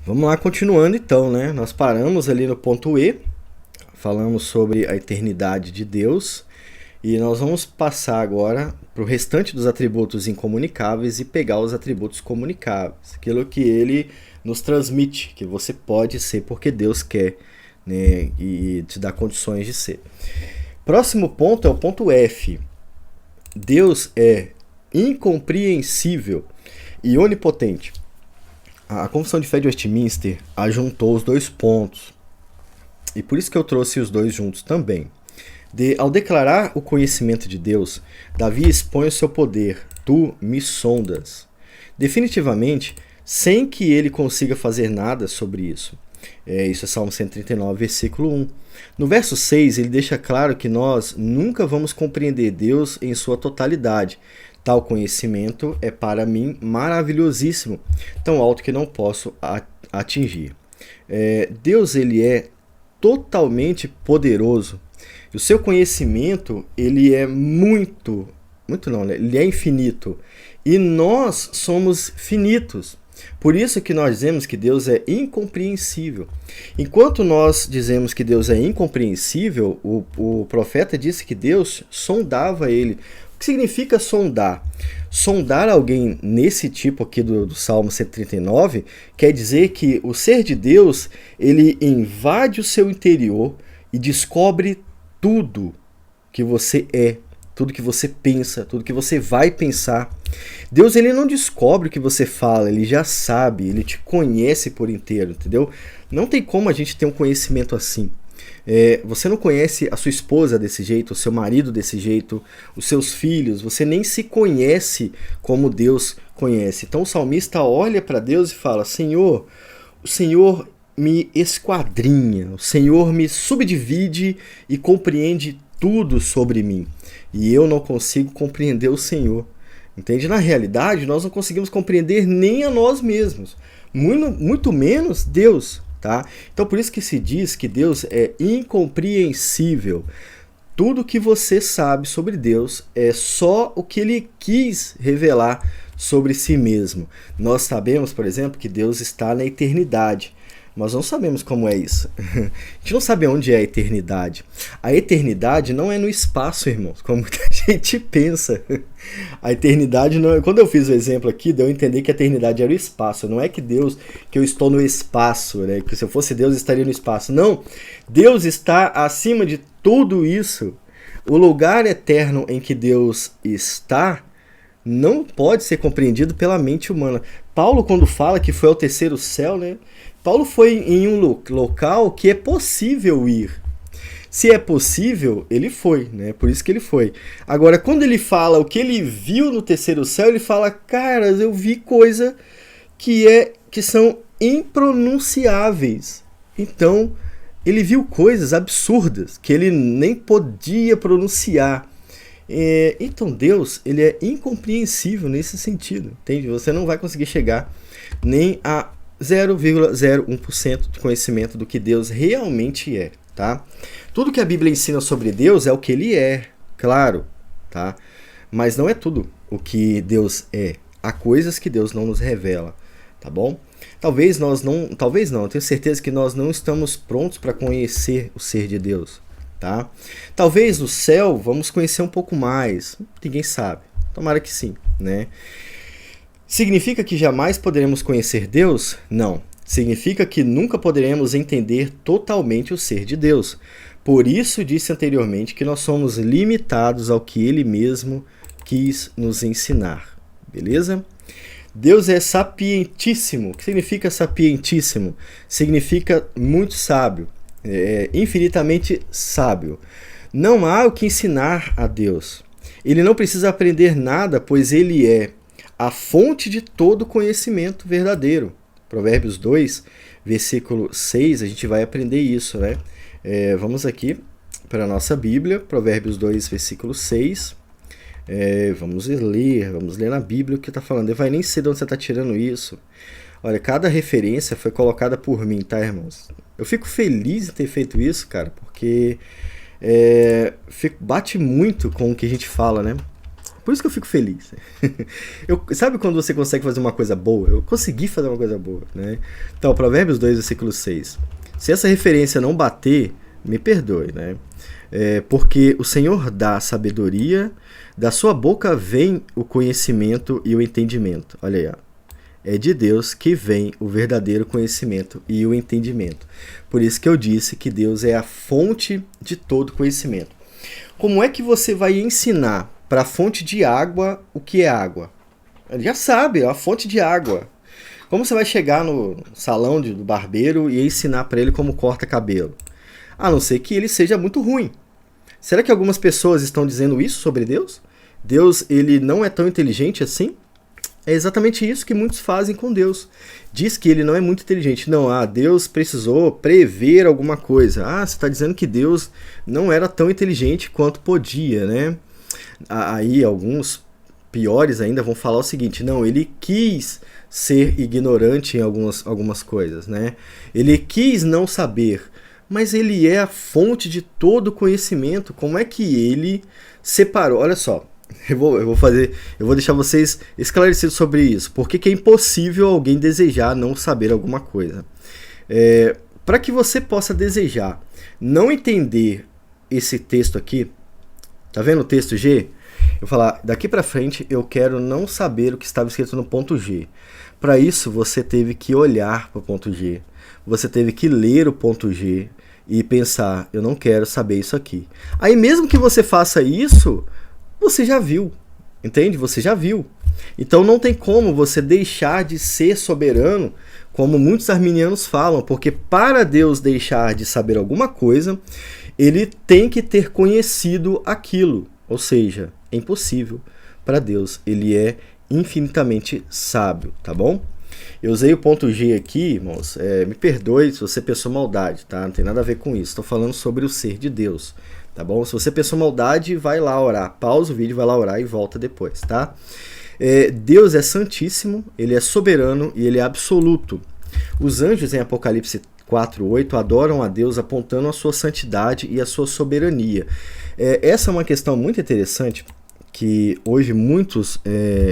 Vamos lá, continuando então, né? Nós paramos ali no ponto E, falamos sobre a eternidade de Deus e nós vamos passar agora para o restante dos atributos incomunicáveis e pegar os atributos comunicáveis, aquilo que ele nos transmite, que você pode ser porque Deus quer, né? E te dá condições de ser. Próximo ponto é o ponto F. Deus é incompreensível e onipotente. A Confissão de Fé de Westminster ajuntou os dois pontos, e por isso que eu trouxe os dois juntos também. Ao declarar o conhecimento de Deus, Davi expõe o seu poder. Tu me sondas. Definitivamente, sem que ele consiga fazer nada sobre isso. Isso é Salmo 139, versículo 1. No verso 6, ele deixa claro que nós nunca vamos compreender Deus em sua totalidade. Tal conhecimento é para mim maravilhosíssimo, tão alto que não posso atingir. Deus, ele é totalmente poderoso. E o seu conhecimento, ele é muito não, né? Ele é infinito. E nós somos finitos. Por isso que nós dizemos que Deus é incompreensível. Enquanto nós dizemos que Deus é incompreensível, o profeta disse que Deus sondava ele. O que significa sondar? Sondar alguém nesse tipo aqui do Salmo 139 quer dizer que o ser de Deus, ele invade o seu interior e descobre tudo que você é, tudo que você pensa, tudo que você vai pensar. Deus, ele não descobre o que você fala, ele já sabe, ele te conhece por inteiro, entendeu? Não tem como a gente ter um conhecimento assim. Você não conhece a sua esposa desse jeito, o seu marido desse jeito, os seus filhos, você nem se conhece como Deus conhece. Então o salmista olha para Deus e fala: Senhor, o Senhor me esquadrinha, o Senhor me subdivide e compreende tudo sobre mim. E eu não consigo compreender o Senhor. Entende? Na realidade, nós não conseguimos compreender nem a nós mesmos, muito menos Deus. Tá? Então por isso que se diz que Deus é incompreensível. Tudo que você sabe sobre Deus é só o que ele quis revelar sobre si mesmo. Nós sabemos, por exemplo, que Deus está na eternidade. Nós não sabemos como é isso. A gente não sabe onde é a eternidade. A eternidade não é no espaço, irmãos, como muita gente pensa. A eternidade não é... Quando eu fiz o exemplo aqui, deu a entender que a eternidade era o espaço. Não é que Deus, que eu estou no espaço, né? Que se eu fosse Deus, eu estaria no espaço. Não. Deus está acima de tudo isso. O lugar eterno em que Deus está não pode ser compreendido pela mente humana. Paulo, quando fala que foi ao terceiro céu, né? Paulo foi em um local que é possível ir. Se é possível, ele foi, né? Por isso que ele foi. Agora, quando ele fala o que ele viu no terceiro céu, ele fala: caras, eu vi coisa que são impronunciáveis. Então, ele viu coisas absurdas que ele nem podia pronunciar. Então Deus, ele é incompreensível nesse sentido, entende? Você não vai conseguir chegar nem a 0,01% de conhecimento do que Deus realmente é, tá? Tudo que a Bíblia ensina sobre Deus é o que ele é, claro, tá? Mas não é tudo o que Deus é. Há coisas que Deus não nos revela, tá bom? Talvez não, eu tenho certeza que nós não estamos prontos para conhecer o ser de Deus, tá? Talvez no céu vamos conhecer um pouco mais, ninguém sabe, tomara que sim, né? Significa que jamais poderemos conhecer Deus? Não. Significa que nunca poderemos entender totalmente o ser de Deus. Por isso disse anteriormente que nós somos limitados ao que ele mesmo quis nos ensinar. Beleza? Deus é sapientíssimo. O que significa sapientíssimo? Significa muito sábio, infinitamente sábio. Não há o que ensinar a Deus. Ele não precisa aprender nada, pois ele é a fonte de todo conhecimento verdadeiro. Provérbios 2, versículo 6, a gente vai aprender isso, né? Vamos aqui para a nossa Bíblia, Provérbios 2, versículo 6. Vamos ler na Bíblia o que está falando. Vai nem sei de onde você está tirando isso. Olha, cada referência foi colocada por mim, tá, irmãos? Eu fico feliz em ter feito isso, cara, porque bate muito com o que a gente fala, né? Por isso que eu fico feliz. Sabe quando você consegue fazer uma coisa boa? Eu consegui fazer uma coisa boa, né? Então, Provérbios 2, versículo 6. Se essa referência não bater, me perdoe, né? Porque o Senhor dá sabedoria, da sua boca vem o conhecimento e o entendimento. Olha aí, ó. É de Deus que vem o verdadeiro conhecimento e o entendimento. Por isso que eu disse que Deus é a fonte de todo conhecimento. Como é que você vai ensinar para a fonte de água o que é água? Ele já sabe, é a fonte de água. Como você vai chegar no salão do barbeiro e ensinar para ele como corta cabelo? A não ser que ele seja muito ruim. Será que algumas pessoas estão dizendo isso sobre Deus? Deus, ele não é tão inteligente assim? É exatamente isso que muitos fazem com Deus. Diz que ele não é muito inteligente. Não, Deus precisou prever alguma coisa. Você está dizendo que Deus não era tão inteligente quanto podia, né? Aí alguns piores ainda vão falar o seguinte: não, ele quis ser ignorante em algumas coisas, né? Ele quis não saber, mas ele é a fonte de todo conhecimento. Como é que ele separou? Olha só. Eu vou deixar vocês esclarecidos sobre isso. Por que é impossível alguém desejar não saber alguma coisa? Para que você possa desejar não entender esse texto aqui, tá vendo o texto G? Eu vou falar, daqui para frente eu quero não saber o que estava escrito no ponto G. Para isso você teve que olhar para o ponto G, você teve que ler o ponto G e pensar, eu não quero saber isso aqui. Aí mesmo que você faça isso, você já viu, entende? Você já viu. Então não tem como você deixar de ser soberano, como muitos arminianos falam, porque para Deus deixar de saber alguma coisa, ele tem que ter conhecido aquilo. Ou seja, é impossível para Deus, ele é infinitamente sábio, tá bom? Eu usei o ponto G aqui, irmãos, me perdoe se você pensou maldade, tá? Não tem nada a ver com isso, estou falando sobre o ser de Deus. Tá bom? Se você pensou maldade, vai lá orar. Pausa o vídeo, vai lá orar e volta depois, tá? Deus é santíssimo, ele é soberano e ele é absoluto. Os anjos em Apocalipse 4:8 adoram a Deus apontando a sua santidade e a sua soberania. Essa é uma questão muito interessante, que hoje muitos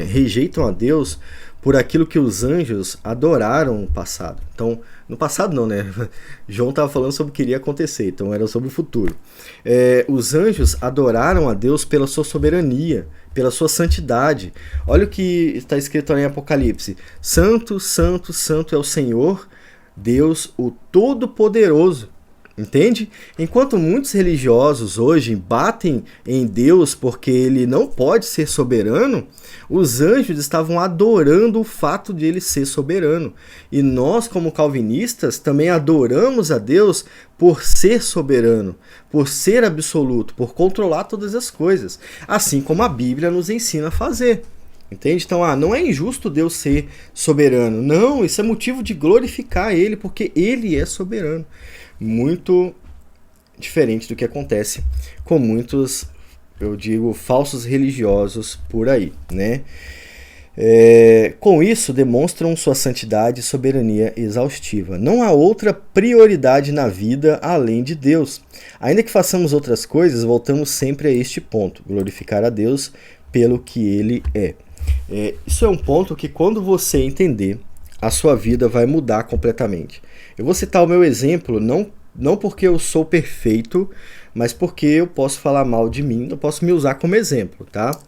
rejeitam a Deus por aquilo que os anjos adoraram no passado. Então, no passado não, né? João estava falando sobre o que iria acontecer, então era sobre o futuro. Os anjos adoraram a Deus pela sua soberania, pela sua santidade. Olha o que está escrito ali em Apocalipse. Santo, santo, santo é o Senhor, Deus, o Todo-Poderoso. Entende? Enquanto muitos religiosos hoje batem em Deus porque ele não pode ser soberano, os anjos estavam adorando o fato de ele ser soberano. E nós, como calvinistas, também adoramos a Deus por ser soberano, por ser absoluto, por controlar todas as coisas, assim como a Bíblia nos ensina a fazer. Entende? Então, não é injusto Deus ser soberano. Não, isso é motivo de glorificar ele, porque ele é soberano. Muito diferente do que acontece com muitos, eu digo, falsos religiosos por aí, né? Com isso, demonstram sua santidade e soberania exaustiva. Não há outra prioridade na vida além de Deus. Ainda que façamos outras coisas, voltamos sempre a este ponto, glorificar a Deus pelo que Ele é. Isso é um ponto que, quando você entender, a sua vida vai mudar completamente. Eu vou citar o meu exemplo, não porque eu sou perfeito, mas porque eu posso falar mal de mim, eu posso me usar como exemplo, tá?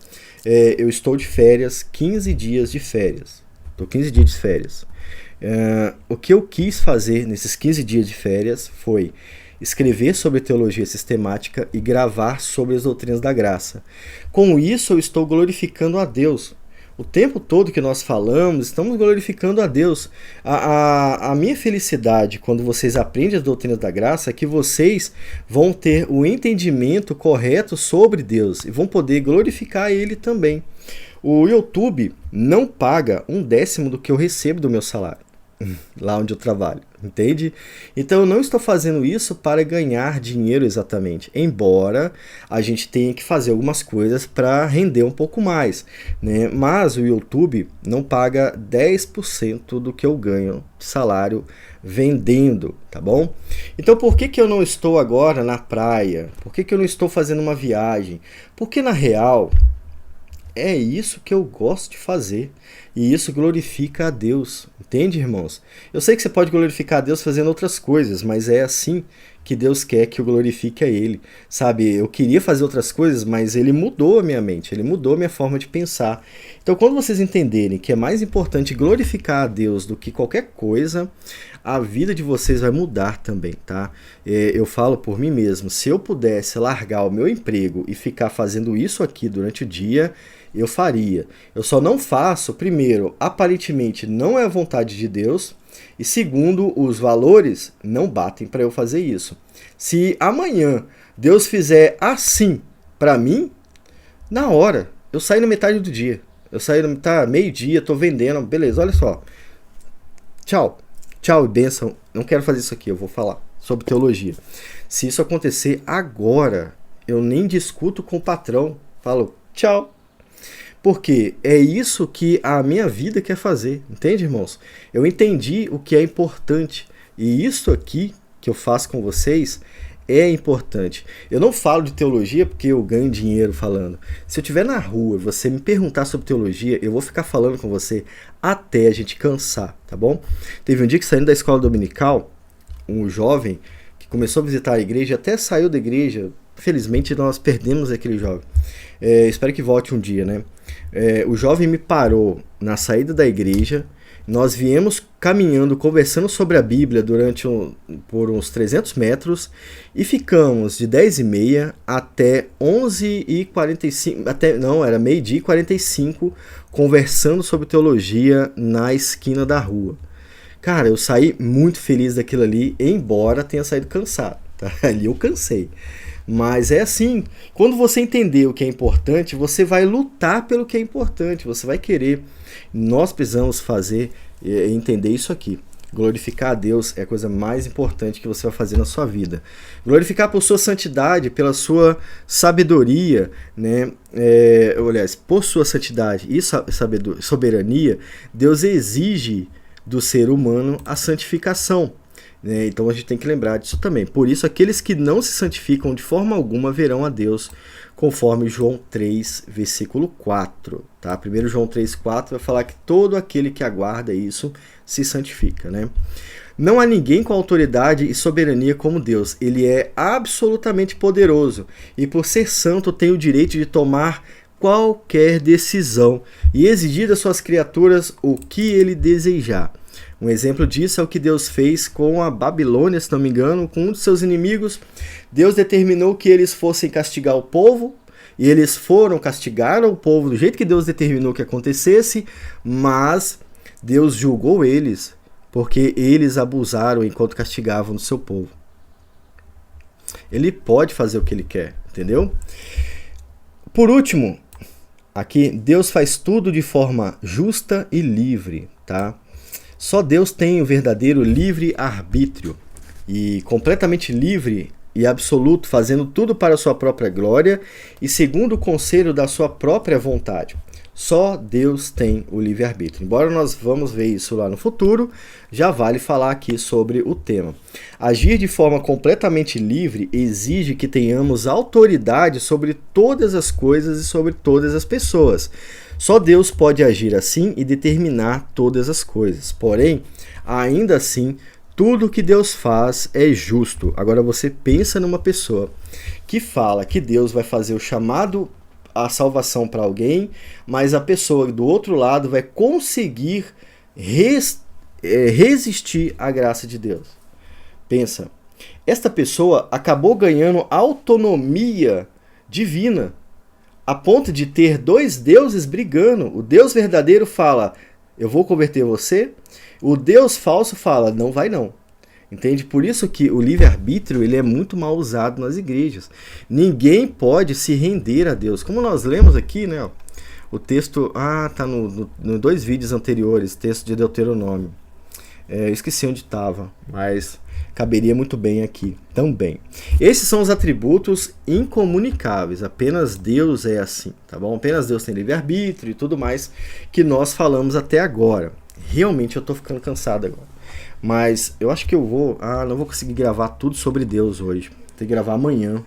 Eu estou de férias, 15 dias de férias. Estou 15 dias de férias. O que eu quis fazer nesses 15 dias de férias foi escrever sobre teologia sistemática e gravar sobre as doutrinas da graça. Com isso, eu estou glorificando a Deus. O tempo todo que nós falamos, estamos glorificando a Deus. A minha felicidade quando vocês aprendem as doutrinas da graça é que vocês vão ter o entendimento correto sobre Deus e vão poder glorificar Ele também. O YouTube não paga 1/10 do que eu recebo do meu salário, lá onde eu trabalho, entende? Então eu não estou fazendo isso para ganhar dinheiro exatamente, embora a gente tenha que fazer algumas coisas para render um pouco mais, né? Mas o YouTube não paga 10% do que eu ganho de salário vendendo, tá bom? Então por que eu não estou agora na praia? Por que eu não estou fazendo uma viagem? Porque na real é isso que eu gosto de fazer. E isso glorifica a Deus. Entende, irmãos? Eu sei que você pode glorificar a Deus fazendo outras coisas, mas é assim que Deus quer que eu glorifique a Ele. Sabe, eu queria fazer outras coisas, mas Ele mudou a minha mente, Ele mudou a minha forma de pensar. Então, quando vocês entenderem que é mais importante glorificar a Deus do que qualquer coisa, a vida de vocês vai mudar também, tá? Eu falo por mim mesmo, se eu pudesse largar o meu emprego e ficar fazendo isso aqui durante o dia, eu faria. Eu só não faço, primeiro, aparentemente não é a vontade de Deus, e segundo, os valores não batem para eu fazer isso. Se amanhã Deus fizer assim para mim, na hora, eu saio na metade do dia. Eu saio tá meio-dia, tô vendendo, beleza, olha só. Tchau. Tchau e bênção. Não quero fazer isso aqui, eu vou falar sobre teologia. Se isso acontecer agora, eu nem discuto com o patrão. Falo, tchau. Porque é isso que a minha vida quer fazer, entende, irmãos? Eu entendi o que é importante. E isso aqui que eu faço com vocês é importante. Eu não falo de teologia porque eu ganho dinheiro falando. Se eu estiver na rua e você me perguntar sobre teologia, eu vou ficar falando com você até a gente cansar, tá bom? Teve um dia que, saindo da escola dominical, um jovem que começou a visitar a igreja, até saiu da igreja. Felizmente nós perdemos aquele jovem. Espero que volte um dia, né? O jovem me parou na saída da igreja. Nós viemos caminhando, conversando sobre a Bíblia por uns 300 metros e ficamos de 10h30 até 11h45, era meio-dia e 45, conversando sobre teologia na esquina da rua. Cara, eu saí muito feliz daquilo ali, embora tenha saído cansado, tá? Ali eu cansei. Mas é assim, quando você entender o que é importante, você vai lutar pelo que é importante, você vai querer. Nós precisamos fazer e entender isso aqui. Glorificar a Deus é a coisa mais importante que você vai fazer na sua vida. Glorificar por sua santidade, pela sua sabedoria, né? Aliás, por sua santidade e soberania, Deus exige do ser humano a santificação. Então a gente tem que lembrar disso também. Por isso, aqueles que não se santificam de forma alguma verão a Deus, conforme João 3, versículo 4. Tá? 1 João 3, 4 vai falar que todo aquele que aguarda isso se santifica. Né? Não há ninguém com autoridade e soberania como Deus. Ele é absolutamente poderoso e, por ser santo, tem o direito de tomar qualquer decisão e exigir das suas criaturas o que ele desejar. Um exemplo disso é o que Deus fez com a Babilônia, se não me engano, com um de seus inimigos. Deus determinou que eles fossem castigar o povo, e eles castigaram o povo do jeito que Deus determinou que acontecesse, mas Deus julgou eles, porque eles abusaram enquanto castigavam o seu povo. Ele pode fazer o que ele quer, entendeu? Por último, aqui, Deus faz tudo de forma justa e livre, tá? Só Deus tem o verdadeiro livre-arbítrio e completamente livre e absoluto, fazendo tudo para a sua própria glória e segundo o conselho da sua própria vontade. Só Deus tem o livre-arbítrio. Embora nós vamos ver isso lá no futuro, já vale falar aqui sobre o tema. Agir de forma completamente livre exige que tenhamos autoridade sobre todas as coisas e sobre todas as pessoas. Só Deus pode agir assim e determinar todas as coisas. Porém, ainda assim, tudo que Deus faz é justo. Agora você pensa numa pessoa que fala que Deus vai fazer o chamado à salvação para alguém, mas a pessoa do outro lado vai conseguir resistir à graça de Deus. Pensa, esta pessoa acabou ganhando autonomia divina, a ponto de ter dois deuses brigando. O Deus verdadeiro fala, eu vou converter você. O Deus falso fala, não vai não. Entende? Por isso que o livre-arbítrio ele é muito mal usado nas igrejas. Ninguém pode se render a Deus. Como nós lemos aqui, né? O texto, tá no 2 vídeos anteriores, texto de Deuteronômio. Esqueci onde estava, mas caberia muito bem aqui também. Esses são os atributos incomunicáveis. Apenas Deus é assim, tá bom? Apenas Deus tem livre-arbítrio e tudo mais que nós falamos até agora. Realmente eu tô ficando cansado agora. Mas eu acho que eu vou... não vou conseguir gravar tudo sobre Deus hoje. Tem que gravar amanhã.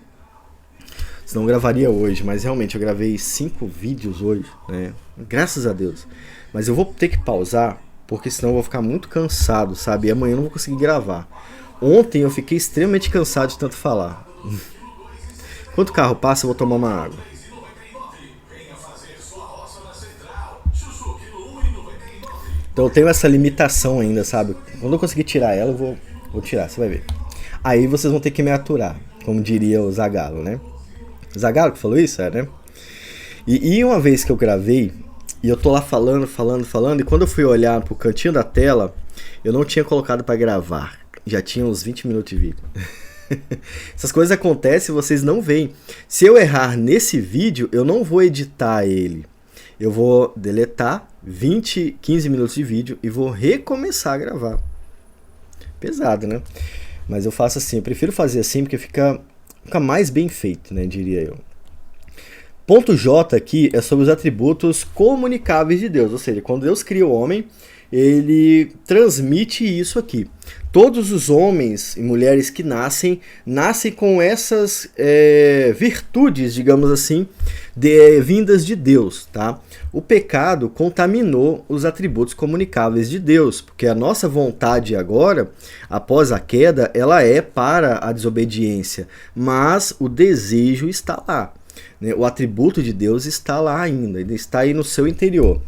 senão eu gravaria hoje, mas realmente eu gravei 5 vídeos hoje, né? Graças a Deus. Mas eu vou ter que pausar, porque senão eu vou ficar muito cansado, sabe? E amanhã eu não vou conseguir gravar. Ontem eu fiquei extremamente cansado de tanto falar. Enquanto o carro passa, eu vou tomar uma água. Então eu tenho essa limitação ainda, sabe? Quando eu conseguir tirar ela, eu vou tirar, você vai ver. Aí vocês vão ter que me aturar, como diria o Zagallo, né? O Zagallo que falou isso, né? E uma vez que eu gravei, e eu tô lá falando, e quando eu fui olhar pro cantinho da tela, eu não tinha colocado pra gravar. Já tinha uns 20 minutos de vídeo. Essas coisas acontecem e vocês não veem. Se eu errar nesse vídeo, eu não vou editar ele. Eu vou deletar 15 minutos de vídeo e vou recomeçar a gravar. Pesado, né? Mas eu faço assim, eu prefiro fazer assim porque fica mais bem feito, né, diria eu. Ponto J aqui é sobre os atributos comunicáveis de Deus, ou seja, quando Deus cria o homem, ele transmite isso aqui. Todos os homens e mulheres que nascem com essas virtudes, digamos assim, vindas de Deus, tá? O pecado contaminou os atributos comunicáveis de Deus, porque a nossa vontade agora, após a queda, ela é para a desobediência, mas o desejo está lá, né? O atributo de Deus está lá ainda, ele está aí no seu interior.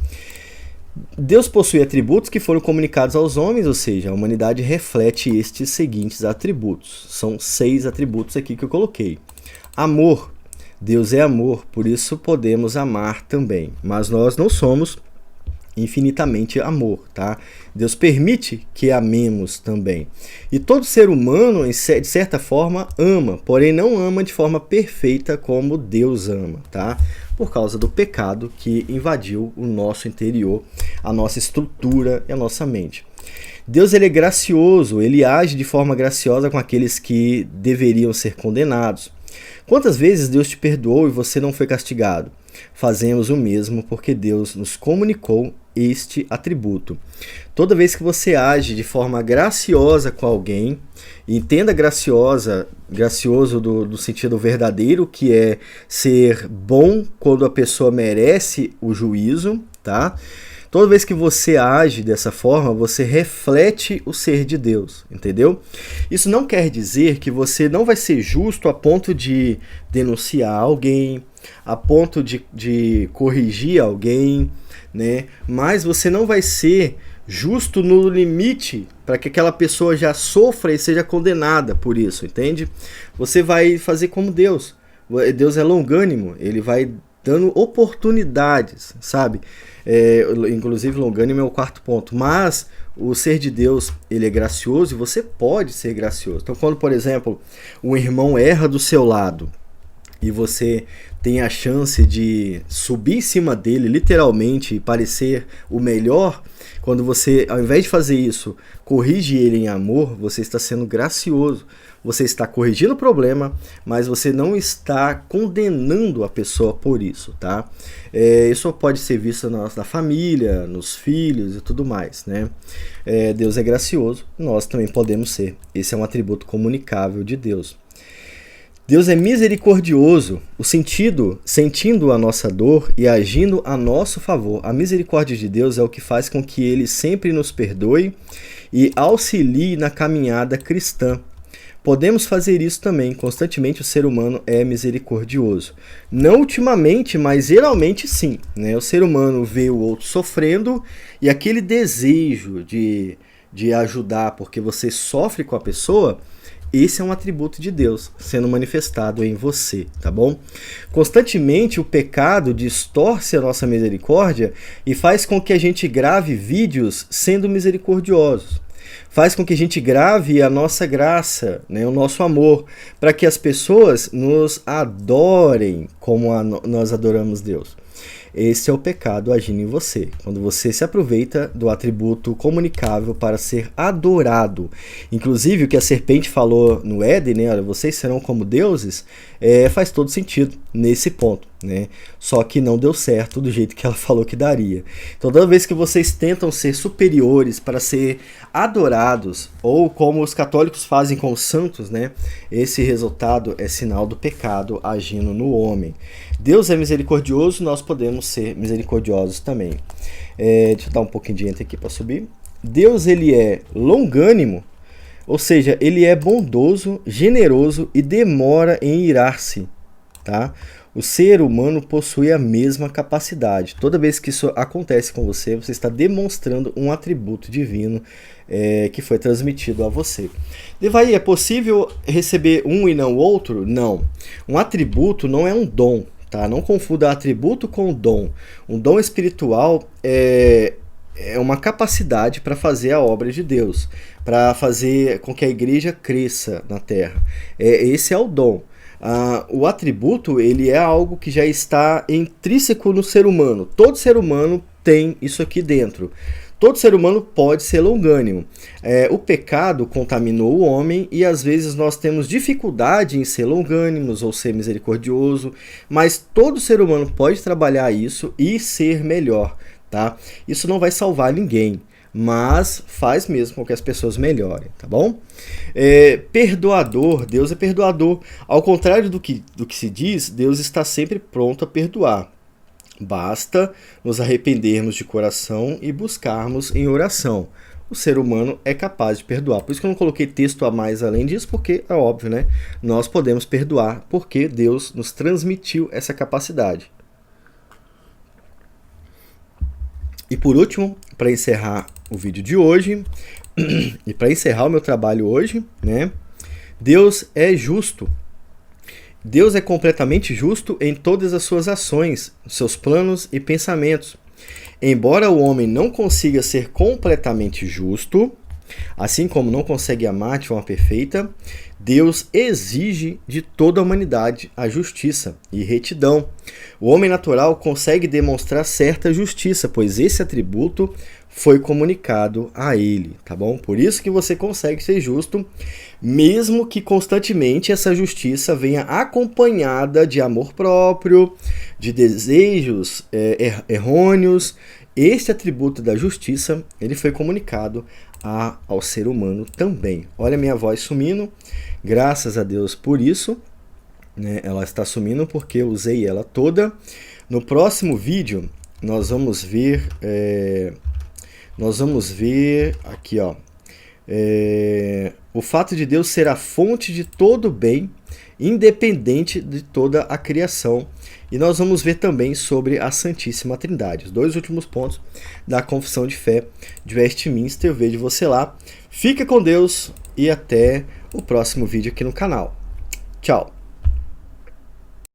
Deus possui atributos que foram comunicados aos homens, ou seja, a humanidade reflete estes seguintes atributos. São 6 atributos aqui que eu coloquei. Amor. Deus é amor, por isso podemos amar também. Mas nós não somos infinitamente amor, tá? Deus permite que amemos também. E todo ser humano, de certa forma, ama, porém não ama de forma perfeita como Deus ama, tá? Por causa do pecado que invadiu o nosso interior, a nossa estrutura e a nossa mente. Deus ele é gracioso, ele age de forma graciosa com aqueles que deveriam ser condenados. Quantas vezes Deus te perdoou e você não foi castigado? Fazemos o mesmo porque Deus nos comunicou este atributo. Toda vez que você age de forma graciosa com alguém, entenda gracioso do sentido verdadeiro, que é ser bom quando a pessoa merece o juízo, tá? Toda vez que você age dessa forma, você reflete o ser de Deus, entendeu? Isso não quer dizer que você não vai ser justo a ponto de denunciar alguém, a ponto de corrigir alguém, né? Mas você não vai ser justo no limite para que aquela pessoa já sofra e seja condenada por isso, entende? Você vai fazer como Deus. Deus é longânimo, ele vai dando oportunidades, sabe? Inclusive longânimo é o 4º ponto, mas o ser de Deus, ele é gracioso e você pode ser gracioso. Então quando, por exemplo, um irmão erra do seu lado e você tem a chance de subir em cima dele, literalmente, e parecer o melhor, quando você, ao invés de fazer isso, corrige ele em amor, você está sendo gracioso. Você está corrigindo o problema, mas você não está condenando a pessoa por isso, tá? Isso pode ser visto na família, nos filhos e tudo mais, né? Deus é gracioso, nós também podemos ser. Esse é um atributo comunicável de Deus. Deus é misericordioso, sentindo a nossa dor e agindo a nosso favor. A misericórdia de Deus é o que faz com que ele sempre nos perdoe e auxilie na caminhada cristã. Podemos fazer isso também, constantemente o ser humano é misericordioso. Não ultimamente, mas geralmente sim, né? O ser humano vê o outro sofrendo e aquele desejo de ajudar porque você sofre com a pessoa, esse é um atributo de Deus sendo manifestado em você, tá bom? Constantemente o pecado distorce a nossa misericórdia e faz com que a gente grave vídeos sendo misericordiosos. Faz com que a gente grave a nossa graça, né, o nosso amor, para que as pessoas nos adorem como nós adoramos Deus. Esse é o pecado agindo em você. Quando você se aproveita do atributo comunicável para ser adorado. Inclusive, o que a serpente falou no Éden, né? Olha, vocês serão como deuses, faz todo sentido nesse ponto, né? Só que não deu certo do jeito que ela falou que daria. Então, toda vez que vocês tentam ser superiores para ser adorados, ou como os católicos fazem com os santos, né? Esse resultado é sinal do pecado agindo no homem. Deus é misericordioso, nós podemos ser misericordiosos também. Deixa eu dar um pouquinho de enter aqui para subir. Deus, ele é longânimo, ou seja, ele é bondoso, generoso e demora em irar-se, tá? O ser humano possui a mesma capacidade. Toda vez que isso acontece com você, você está demonstrando um atributo divino que foi transmitido a você. Devaí, é possível receber um e não o outro? Não. Um atributo não é um dom, tá? Não confunda atributo com dom. Um dom espiritual é uma capacidade para fazer a obra de Deus, para fazer com que a igreja cresça na terra. Esse é o dom. O atributo, ele é algo que já está intrínseco no ser humano. Todo ser humano tem isso aqui dentro. Todo ser humano pode ser longânimo. O pecado contaminou o homem e às vezes nós temos dificuldade em ser longânimos ou ser misericordioso, mas todo ser humano pode trabalhar isso e ser melhor, tá? Isso não vai salvar ninguém, mas faz mesmo com que as pessoas melhorem, tá bom? Perdoador, Deus é perdoador. Ao contrário do que se diz, Deus está sempre pronto a perdoar. Basta nos arrependermos de coração e buscarmos em oração. O ser humano é capaz de perdoar. Por isso que eu não coloquei texto a mais além disso, porque é óbvio, né? Nós podemos perdoar porque Deus nos transmitiu essa capacidade. E por último, para encerrar o vídeo de hoje, e para encerrar o meu trabalho hoje, né? Deus é justo. Deus é completamente justo em todas as suas ações, seus planos e pensamentos. Embora o homem não consiga ser completamente justo, assim como não consegue amar de forma perfeita, Deus exige de toda a humanidade a justiça e retidão. O homem natural consegue demonstrar certa justiça, pois esse atributo foi comunicado a ele, tá bom? Por isso que você consegue ser justo, mesmo que constantemente essa justiça venha acompanhada de amor próprio, de desejos errôneos. Este atributo da justiça, ele foi comunicado ao ser humano também. Olha a minha voz sumindo, graças a Deus por isso, né? Ela está sumindo porque eu usei ela toda. No próximo vídeo, nós vamos ver aqui, ó, o fato de Deus ser a fonte de todo bem, independente de toda a criação. E nós vamos ver também sobre a Santíssima Trindade. Os dois últimos pontos da Confissão de Fé de Westminster. Eu vejo você lá. Fica com Deus e até o próximo vídeo aqui no canal. Tchau!